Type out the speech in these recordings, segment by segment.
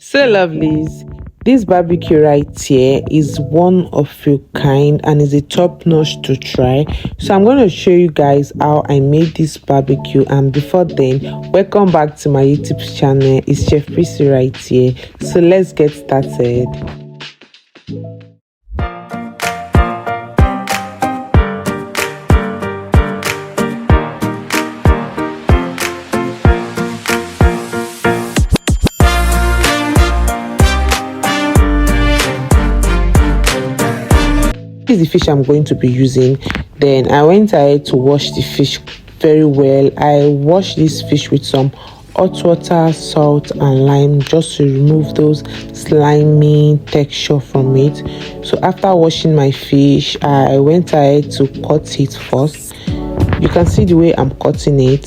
So lovelies, this barbecue right here is one of a kind and is a top notch to try. So I'm going to show you guys how I made this barbecue, and before then, welcome back to my YouTube channel. It's Chef Prissy right here. So let's get started. This is the fish I'm going to be using. Then I went ahead to wash the fish very well. I washed this fish with some hot water, salt and lime just to remove those slimy texture from it. So after washing my fish, I went ahead to cut it first. You can see the way I'm cutting it.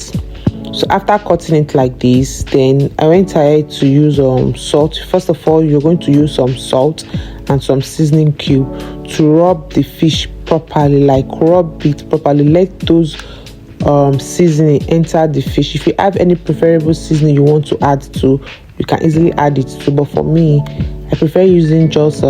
So after cutting it like this, then I went ahead to use salt. First of all, you're going to use some salt and some seasoning cube to rub the fish properly, like rub it properly. Let those seasoning enter the fish. If you have any preferable seasoning you want to add to, you can easily add it too, but for me, I prefer using just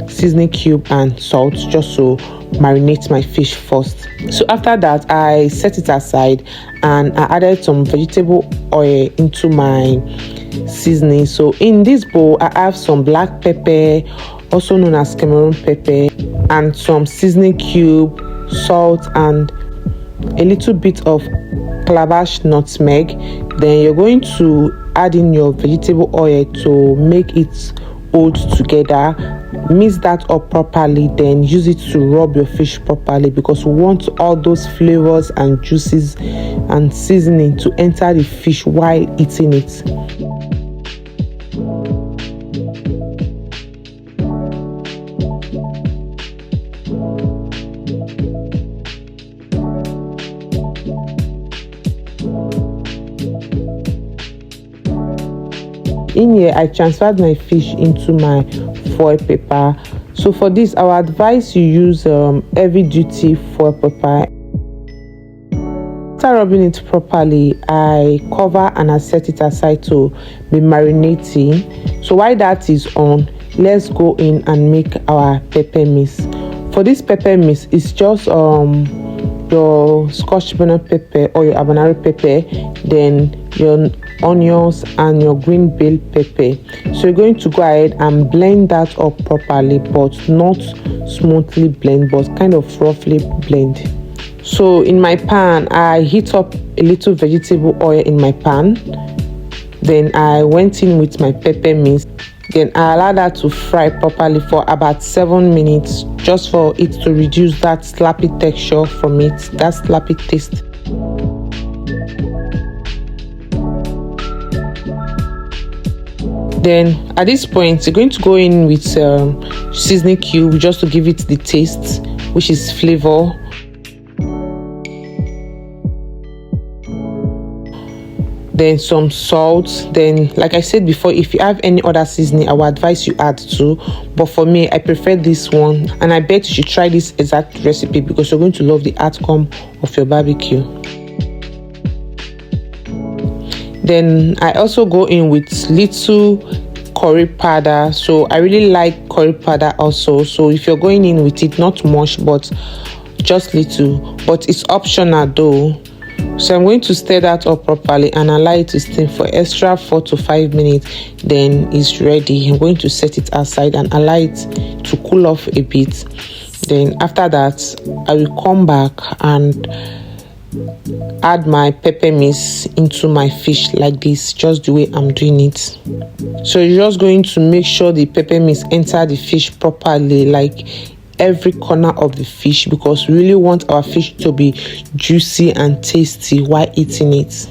seasoning cube and salt just to marinate my fish first. So after that, I set it aside and I added some vegetable oil into my seasoning. So in this bowl, I have some black pepper, also known as Cameroon pepper, and some seasoning cube, salt, and a little bit of calabash nutmeg. Then you're going to add in your vegetable oil to make it hold together. Mix that up properly, then use it to rub your fish properly, because we want all those flavors and juices and seasoning to enter the fish while eating it. In here, I transferred my fish into my foil paper. So for this, I would advise you use heavy duty foil paper. After rubbing it properly, I cover and I set it aside to be marinating. So while that is on, let's go in and make our pepper mix. For this pepper mix, it's just your scotch bonnet pepper or your habanero pepper, then your onions and your green bell pepper. So you're going to go ahead and blend that up properly, but not smoothly blend, but kind of roughly blend. So in my pan, I heat up a little vegetable oil in my pan. Then I went in with my pepper mix. Then I allow that to fry properly for about 7 minutes, just for it to reduce that slappy texture from it, that slappy taste. Then at this point, you're going to go in with seasoning cube just to give it the taste, which is flavor. Then some salt. Then, like I said before, if you have any other seasoning, I would advise you add too, but for me, I prefer this one, and I bet you should try this exact recipe because you're going to love the outcome of your barbecue. Then I also go in with little curry powder. So I really like curry powder also, so if you're going in with it, not much but just little, but it's optional though. So I'm going to stir that up properly and allow it to steam for extra 4 to 5 minutes. Then it's ready. I'm going to set it aside and allow it to cool off a bit. Then after that, I will come back and add my pepper mix into my fish like this, just the way I'm doing it. So you're just going to make sure the pepper mix enter the fish properly, like every corner of the fish, because we really want our fish to be juicy and tasty while eating it.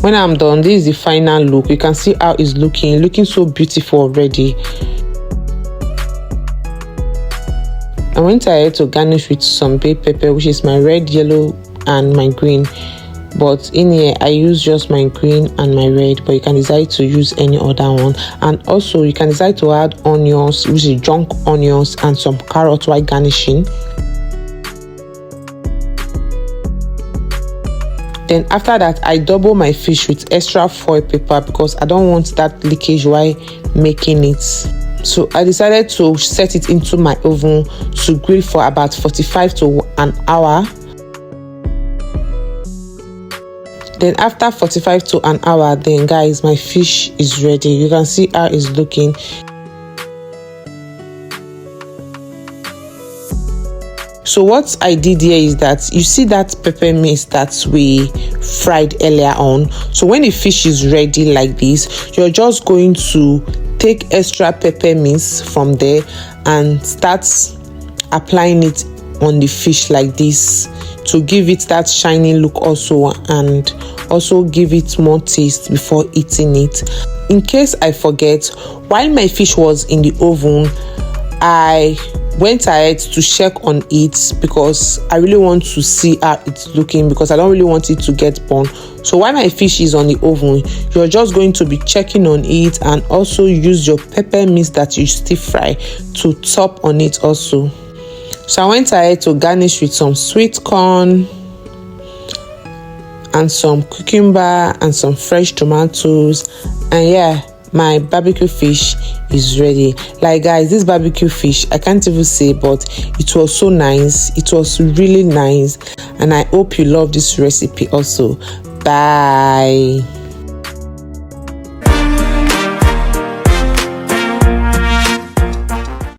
When I'm done, this is the final look. You can see how it's looking so beautiful already. I went ahead to garnish with some bay pepper, which is my red, yellow and my green. but in here I use just my green and my red, but you can decide to use any other one. And also you can decide to add onions, which is junk onions, and some carrot while garnishing. Then after that, I double my fish with extra foil paper because I don't want that leakage while making it. So I decided to set it into my oven to grill for about 45 to an hour. Then after 45 to an hour, then guys, my fish is ready. You can see how it's looking. So what I did here is that you see that pepper mix that we fried earlier on. So when the fish is ready like this, you're just going to take extra pepper mix from there and start applying it on the fish like this to give it that shiny look also, and also give it more taste before eating it. In case I forget, while my fish was in the oven, I went ahead to check on it because I really want to see how it's looking, because I don't really want it to get burnt. So while my fish is on the oven, you're just going to be checking on it, and also use your pepper mix that you stir fry to top on it also. So I went ahead to garnish with some sweet corn and some cucumber and some fresh tomatoes, and yeah, my barbecue fish is ready. Like guys, this barbecue fish, I can't even say, but it was so nice. It was really nice, and I hope you love this recipe also. Bye.